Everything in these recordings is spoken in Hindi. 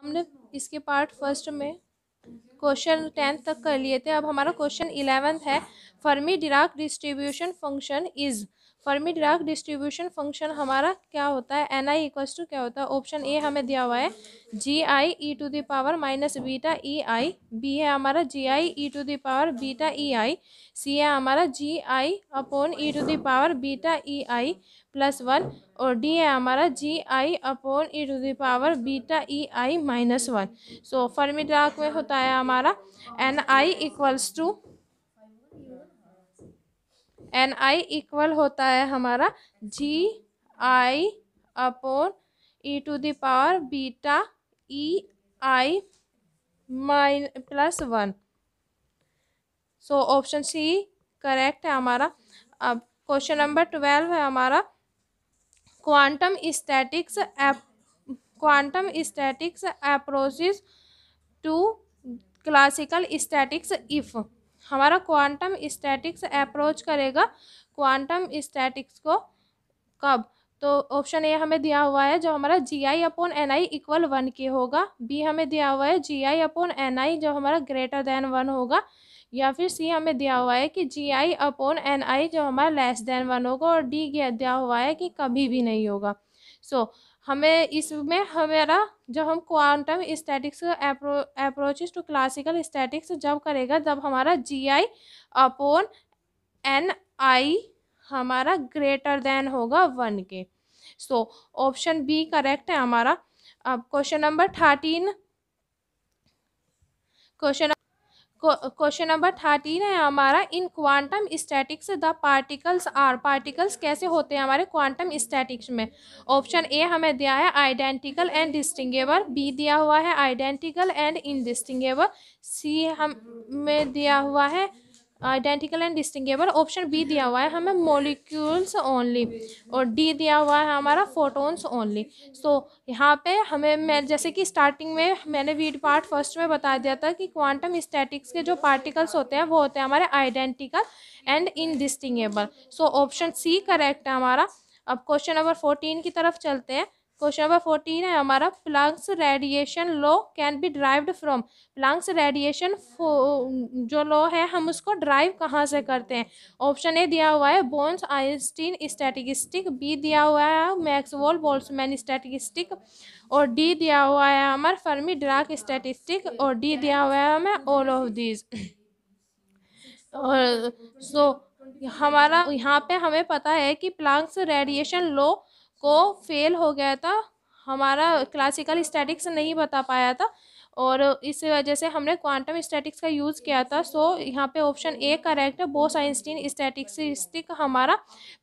हमने इसके पार्ट फर्स्ट में क्वेश्चन 10 तक कर लिए थे। अब हमारा क्वेश्चन 11 है। Fermi Dirac distribution function is. Fermi Dirac distribution function हमारा क्या होता है, एन आई इक्वल्स टू क्या होता है। ऑप्शन ए हमें दिया हुआ है G I E to the power minus beta E I, B है हमारा G I E to the power beta E I, C है हमारा G I upon E to the power beta E I plus one, और डी है हमारा G I upon E to the power beta E I minus one. So Fermi Dirac में होता है हमारा N I equals to, N I equal होता है हमारा G I upon E to the power beta E I mine plus one. So option C correct है हमारा। अब क्वेश्चन नंबर 12 है हमारा quantum statics approaches to classical statics if. हमारा क्वांटम स्टैटिक्स अप्रोच करेगा क्वांटम स्टैटिक्स को कब। तो ऑप्शन ए हमें दिया हुआ है जो हमारा G I upon N I equal one के होगा, बी हमें दिया हुआ है जी आई अपॉन एन आई जो हमारा ग्रेटर देन वन होगा, या फिर सी हमें दिया हुआ है कि जी आई अपॉन एन आई जो हमारा लेस देन वन होगा, और डी दिया हुआ है कि कभी भी नहीं होगा। सो हमें इसमें हमारा जब हम quantum statics approaches to classical statics जब करेगा तब हमारा जी आई अपॉन एन आई हमारा ग्रेटर देन होगा वन के। सो ऑप्शन बी करेक्ट है हमारा। अब क्वेश्चन नंबर 13, क्वेश्चन नंबर 13 है हमारा in quantum statics the particles are. Particles कैसे होते हैं हमारे क्वांटम स्टैटिक्स में। ऑप्शन ए हमें दिया है आइडेंटिकल एंड डिस्टिंगेबल, बी दिया हुआ है आइडेंटिकल एंड इनडिस्टिंगेबल, सी हमें दिया हुआ है आइडेंटिकल एंड डिस्टिंगेबल, ऑप्शन बी दिया हुआ है हमें मॉलिक्यूल्स ओनली, और डी दिया हुआ है हमारा फोटोन्स ओनली। सो यहाँ पे हमें मैं जैसे कि स्टार्टिंग में मैंने वीडियो पार्ट फर्स्ट में बता दिया था कि क्वांटम स्टैटिक्स के जो पार्टिकल्स होते हैं वो होते हैं हमारे identical and indistinguishable. So option C correct है हमारा। अब क्वेश्चन नंबर 14 की तरफ चलते हैं। क्वेश्चन नंबर 14 है हमारा Planck's radiation law can be derived from. Planck's radiation जो लॉ है हम उसको ड्राइव कहाँ से करते हैं। ऑप्शन ए दिया हुआ है बोन्स आइंस्टीन स्टैटिस्टिक, बी दिया हुआ है मैक्सवेल बोल्ट्जमैन स्टैटिस्टिक, और डी दिया हुआ है हमारा फर्मी डिराक स्टैटिस्टिक, और डी दिया हुआ है हमें ऑल ऑफ दीज। और सो हमारा यहाँ पे हमें पता है कि प्लैंक्स रेडिएशन लॉ को फेल हो गया था, हमारा क्लासिकल स्टैटिक्स नहीं बता पाया था, और इस वजह से हमने क्वांटम स्टैटिक्स का यूज़ किया था। सो यहाँ पे ऑप्शन ए करेक्ट है, बोस आइंस्टीन स्टैटिस्टिक हमारा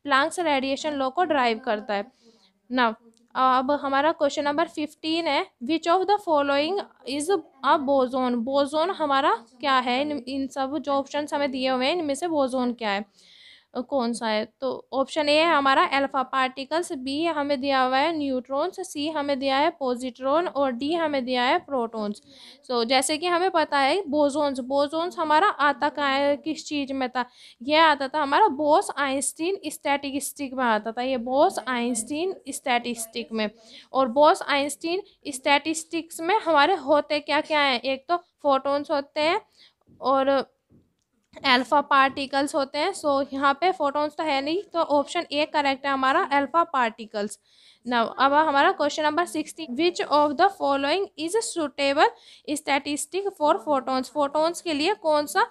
प्लैंक्स रेडिएशन लॉ को ड्राइव करता है। नाउ अब हमारा क्वेश्चन नंबर 15 है which of the following is a boson. Boson हमारा क्या है, इन सब जो ऑप्शंस हमें दिए हुए हैं इनमें से बोजोन क्या है, कौन सा है। तो ऑप्शन ए है हमारा अल्फा पार्टिकल्स, बी हमें दिया हुआ है न्यूट्रॉन्स, सी हमें दिया है पॉजिट्रॉन, और डी हमें दिया है प्रोटॉन्स। सो जैसे कि हमें पता है बोसोन्स हमारा आता कहाँ है, किस चीज़ में था, यह आता था हमारा बोस आइंस्टीन स्टैटिस्टिक में आता था, ये बोस आइंस्टीन स्टैटिस्टिक में। और बोस आइंस्टीन स्टैटिस्टिक्स में हमारे होते क्या क्या हैं, एक तो फोटोन्स होते हैं और अल्फा पार्टिकल्स होते हैं। सो यहाँ पे फोटॉन्स तो है नहीं, तो ऑप्शन ए करेक्ट है हमारा अल्फा पार्टिकल्स। नाउ अब हमारा question number 16 which of the following is suitable statistic for photons. Photons के लिए कौन सा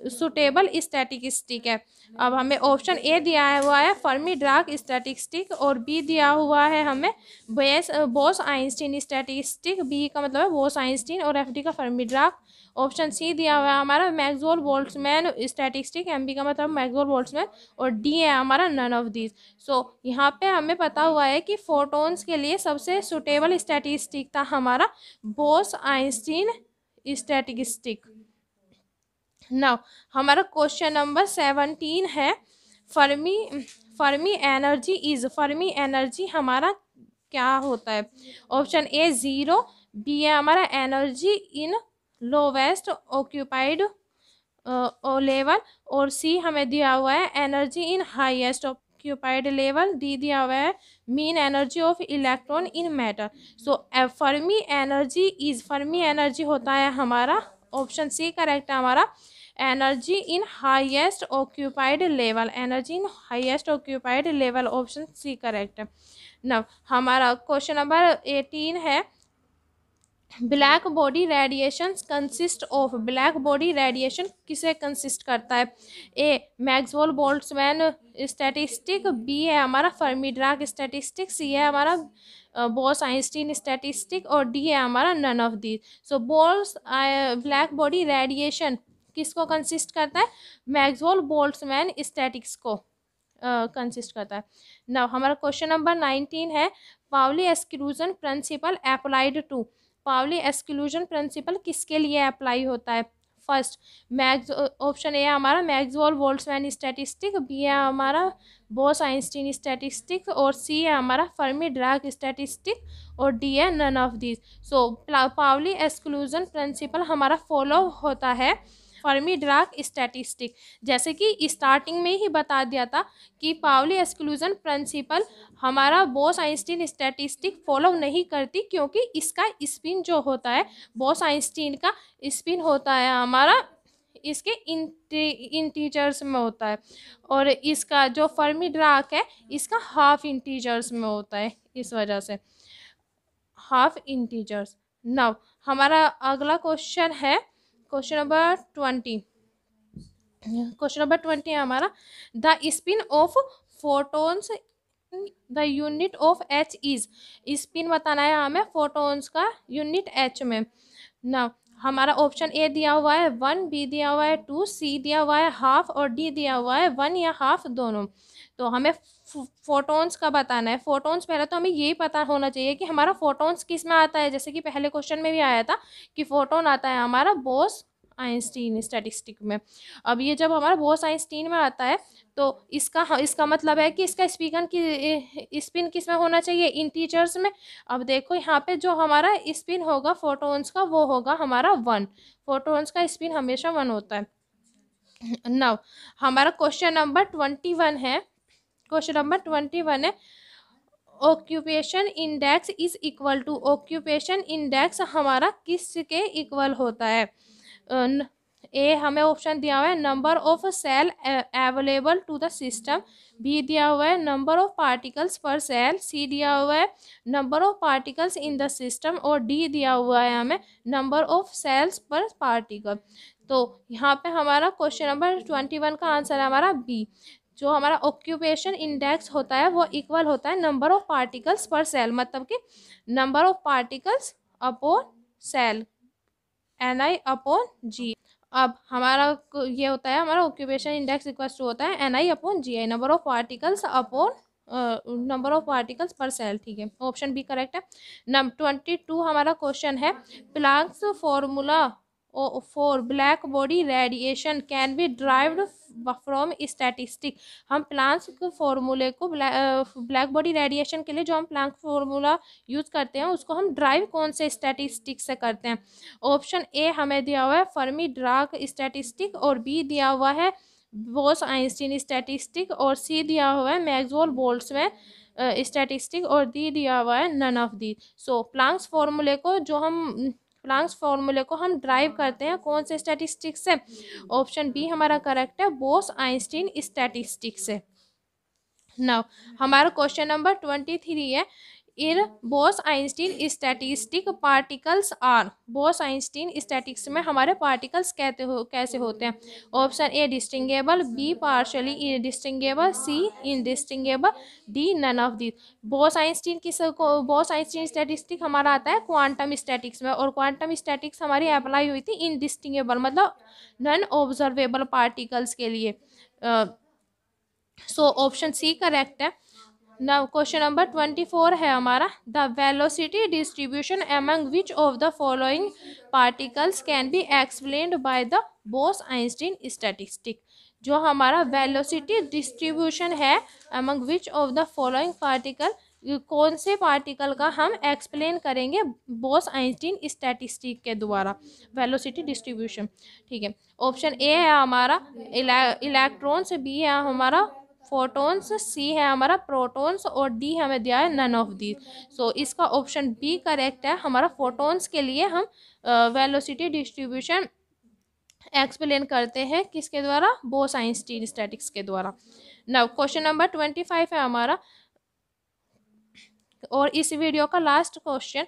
सुटेबल स्टैटिस्टिक है। अब हमें ऑप्शन ए दिया हुआ है फर्मी डिराक स्टैटिस्टिक, और बी दिया हुआ है हमें बोस आइंस्टीन स्टैटिस्टिक, बी का मतलब है बोस आइंस्टीन और एफ डी का फर्मी डिराक। ऑप्शन सी दिया हुआ है हमारा Maxwell Boltzmann statistic, M B का मतलब मैक्सवेल बोल्ट्जमैन, और डी है हमारा नन ऑफ दीज। सो यहाँ पे हमें पता हुआ है कि फोटॉन्स के लिए सबसे सुटेबल स्टैटिस्टिक था हमारा बोस आइंस्टीन स्टैटिस्टिक। नाउ हमारा क्वेश्चन नंबर 17 है Fermi energy is. Fermi energy हमारा क्या होता है। ऑप्शन ए 0, बी है हमारा energy in lowest occupied level, और सी हमें दिया हुआ है energy in highest occupied level, D दिया हुआ है mean energy of electron in matter. So Fermi energy is, Fermi energy होता है हमारा ऑप्शन सी करेक्ट है हमारा, energy in highest occupied level, energy in highest occupied level, option C correct है। नव हमारा क्वेश्चन नंबर 18 है black body radiation consist of, black body radiation किसे कंसिस्ट करता है? A Maxwell Boltzmann statistic, B है हमारा फर्मी डिराक स्टैटिस्टिक, सी है हमारा बोस आइंस्टीन स्टैटिस्टिक और डी है हमारा none of the. So black body radiation किसको कंसिस्ट करता है? मैक्सवेल बोल्ट्जमैन स्टैटिक्स को कंसिस्ट करता है। नाउ हमारा क्वेश्चन नंबर 19 है Pauli exclusion principle applied to, Pauli exclusion principle किसके लिए अप्लाई होता है? फर्स्ट ऑप्शन ए है हमारा मैक्सवेल बोल्ट्जमैन स्टैटिस्टिक, बी है हमारा बोस आइंस्टीन स्टैटिस्टिक और सी है हमारा फर्मी डिराक स्टैटिस्टिक और डी है none of these. So Pauli exclusion principle हमारा फॉलो होता है फर्मी डिराक स्टैटिस्टिक। जैसे कि स्टार्टिंग में ही बता दिया था कि पाउली एक्सक्लूजन प्रिंसिपल हमारा बोस आइंस्टीन स्टैटिस्टिक फॉलो नहीं करती, क्योंकि इसका स्पिन जो होता है बोस आइंस्टीन का स्पिन होता है हमारा इसके इंटीजर्स में होता है और इसका जो फर्मी डिराक है इसका हाफ इंटीजर्स में होता है, इस वजह से हाफ इंटीजर्स। नाउ हमारा अगला क्वेश्चन है क्वेश्चन नंबर 20, क्वेश्चन नंबर 20 है हमारा the spin off photons, the unit of H is, spin बताना है हमें फोटोन्स का यूनिट एच में। ना हमारा ऑप्शन ए दिया हुआ है 1, बी दिया हुआ है 2, सी दिया हुआ है हाफ और डी दिया हुआ है 1 या हाफ दोनों। तो हमें फोटोन्स का बताना है। फोटोन्स पहले तो हमें यही पता होना चाहिए कि हमारा फोटोन्स किस में आता है, जैसे कि पहले क्वेश्चन में भी आया था कि फोटोन आता है हमारा बोस आइंस्टीन स्टैटिस्टिक में। अब ये जब हमारा बोस आइंस्टीन में आता है तो इसका मतलब है कि इसका स्पिन किस में होना चाहिए? इंटीजर्स में। अब देखो यहाँ पे जो हमारा स्पिन होगा फोटोन्स का वो होगा हमारा 1, फोटोन्स का स्पिन हमेशा 1 होता है। नाउ हमारा क्वेश्चन नंबर 21 है, क्वेश्चन नंबर 21 है occupation index is equal to, occupation index हमारा किसके इक्वल होता है? ए हमें ऑप्शन दिया हुआ है number of cell available to the system, B दिया हुआ है number of particles per cell, C दिया हुआ है number of particles in the system और डी दिया हुआ है हमें number of cells per particle. तो यहाँ पे हमारा क्वेश्चन नंबर 21 का आंसर है हमारा बी। जो हमारा ऑक्यूपेशन इंडेक्स होता है वो इक्वल होता है number of particles per cell, मतलब कि number of particles upon cell, Ni upon G. अब हमारा ये होता है हमारा ऑक्यूपेशन इंडेक्स इक्वल टू होता है Ni upon G, number of particles upon number of particles per cell. ठीक है, ऑप्शन बी करेक्ट है। नंबर 22 हमारा क्वेश्चन है Planck's formula for black body radiation can be derived from statistic. हम प्लांक्स के फॉर्मूले को ब्लैक बॉडी रेडिएशन के लिए जो हम प्लांक फॉर्मूला यूज करते हैं उसको हम ड्राइव कौन से स्टैटिस्टिक से करते हैं? ऑप्शन ए हमें दिया हुआ है फर्मी डिराक स्टैटिस्टिक और बी दिया हुआ है बोस आइंस्टीन स्टैटिस्टिक और सी दिया हुआ है मैक्सवेल बोल्ट्जमैन स्टैटिस्टिक और डी दिया हुआ है none of the. So Planck's फॉर्मूले को हम ड्राइव करते हैं कौन से स्टैटिस्टिक्स से? ऑप्शन बी हमारा करेक्ट है बोस आइंस्टीन स्टैटिस्टिक से। नाउ हमारा क्वेश्चन नंबर 23 है in Bose Einstein statistic particles are, Bose Einstein statics में हमारे पार्टिकल्स कैसे होते हैं? Option A distinguishable, B partially distinguishable, C indistinguishable, D none of this. Bose Einstein statistic हमारा आता है क्वांटम स्टैटिक्स में और क्वांटम स्टैटिक्स हमारी अप्लाई हुई थी इनडिस्टिंगेबल मतलब नॉन ऑब्जर्वेबल पार्टिकल्स के लिए। सो ऑप्शन सी करेक्ट है। नाउ क्वेश्चन नंबर 24 है हमारा the velocity distribution among which of the following particles can be explained by the Bose Einstein statistic. जो हमारा वेलोसिटी डिस्ट्रीब्यूशन है among which of the following particle, कौन से पार्टिकल का हम एक्सप्लेन करेंगे बोस आइंस्टीन स्टैटिस्टिक के द्वारा वेलोसिटी डिस्ट्रीब्यूशन। ठीक है, ऑप्शन ए है हमारा इलेक्ट्रॉन्स, बी है हमारा फोटॉन्स, सी है हमारा प्रोटॉन्स और डी हमें दिया है नन ऑफ दी। सो इसका ऑप्शन बी करेक्ट है हमारा। फोटॉन्स के लिए हम वेलोसिटी डिस्ट्रीब्यूशन एक्सप्लेन करते हैं किसके द्वारा, बोस-आइंस्टीन स्टैटिक्स के द्वारा। नाउ क्वेश्चन नंबर 25 है हमारा, और इस वीडियो का last question,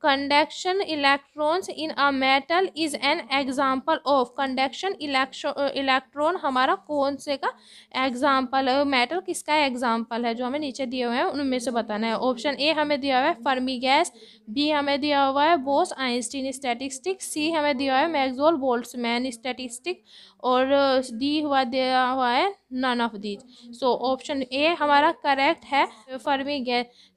conduction electrons in a metal is an example of. Conduction electron हमारा कौन से का एग्जाम्पल है, मेटल किसका एग्जाम्पल है, जो हमें नीचे दिए हुए हैं उनमें से बताना है। ऑप्शन ए हमें दिया हुआ है फर्मी गैस, बी हमें दिया हुआ है बोस आइंस्टीन स्टैटिस्टिक, सी हमें दिया हुआ है मैक्सवेल बोल्ट्जमैन स्टैटिस्टिक, और डी दिया हुआ है none of these. So option A हमारा करेक्ट है फर्मी गैस।